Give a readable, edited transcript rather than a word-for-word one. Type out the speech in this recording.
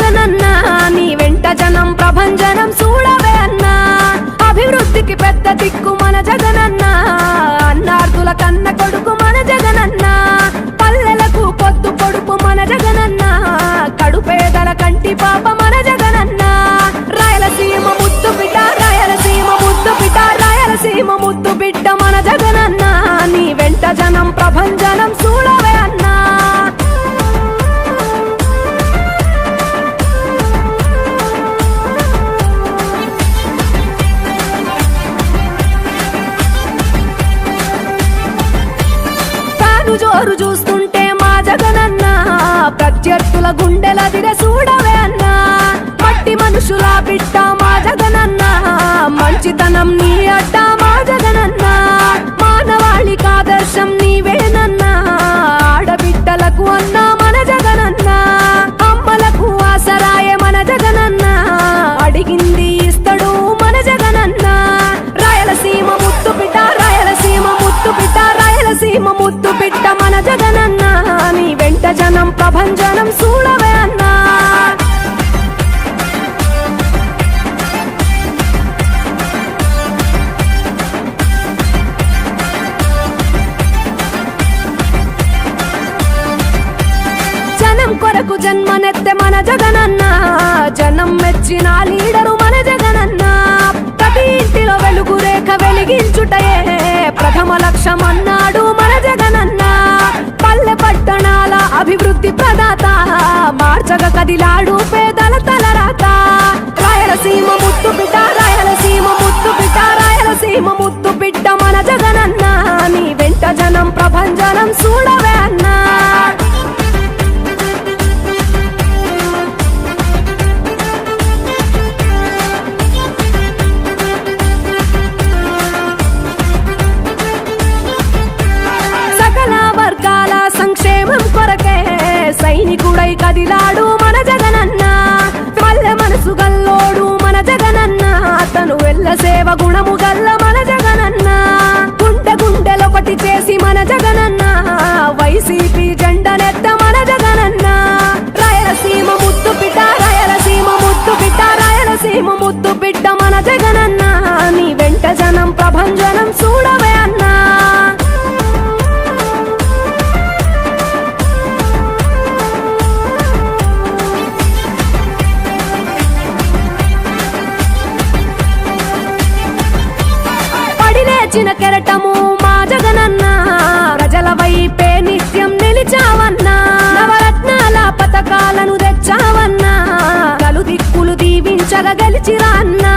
జగనన్నా నీ వెంట జనం ప్రభంజనం చూడవే అన్నా అభివృద్ధికి పెద్ద దిక్కు మన జగనన్నా అన్నార్థుల కన్న కొడుకు మన జగనన్నా పల్లెలకు పొద్దు పొడుపు మన జగనన్నా కడుపేదల కంటి పాప మన జగనన్నా రాయలసీమ ముద్దు బిడ్డ రాయలసీమ ముద్దు బిడ్డ రాయలసీమ ముద్దు బిడ్డ మన జగనన్నా నీ వెంట జనం ప్రభంజనం చూడవే అన్నా జోరు చూస్తుంటే మా జగనన్నా ప్రత్యర్థుల గుండెల దిర చూడవే అన్నా మట్టి మనుషుల బిడ్డ మా జగనన్నా మంచితనం నీ అడ్డ మా జగనన్నా మానవాళికి ఆదర్శం నీవేనన్నా ఆడబిడ్డలకు అన్నా మన జగనన్నా అమ్మలకు ఆసరాయే మన జగనన్నా అడిగింది ఇస్తడు మన జగనన్నా రాయలసీమ ముద్దు బిడ్డ రాయలసీమ ముద్దు బిడ్డ రాయలసీమ ముద్దు బిడ్డ మన జగనన్నా నీ వెంట జనం ప్రభంజనం చూడవే అన్నా జనం కొరకు జన్మనెత్తే మన జగనన్నా జనం మెచ్చిన లీడరు మన జగనన్నా ప్రతి ఇంటిలో వెలుగు రేఖ వెలిగించుటయే ప్రథమ లక్ష్యం అన్నాడు మన జగనన్నా పల్లె పట్టణాల అభివృద్ధి ప్రదాత మార్చగ కదిలాడు పేదల తలరాత రాయలసీమ ముద్దు బిడ్డ రాయలసీమ ముద్దు బిడ్డ రాయలసీమ ముద్దు బిడ్డ మన జగనన్నా నీ వెంట జనం ప్రభంజనం చూడవే అన్నా సంక్షేమం కొరకే సైనికుడై కదిలాడు మన జగనన్నా పల్లె మనసు గల్లోడు మన జగనన్నా తను వెళ్ళ సేవ గుణము గల్ల మన జగనన్నా గుండె గుండెలొకటి చేసి మన జగనన్నా వైసీపీ జెండనెత్త మన జగనన్నా రాయలసీమ ముద్దు బిడ్డ రాయలసీమ ముద్దు బిడ్డ రాయలసీమ ముద్దు బిడ్డ మన జగనన్నా నీ వెంట జనం ప్రభంజనం చూడవే అన్నా చిన్న కెరటము మా జగనన్నా ప్రజల వైపే నిత్యం నిలిచావన్నా నవరత్నాల పథకాలను తెచ్చావన్నా నలు దిక్కులు దీవించగా గెలిచిరా అన్నా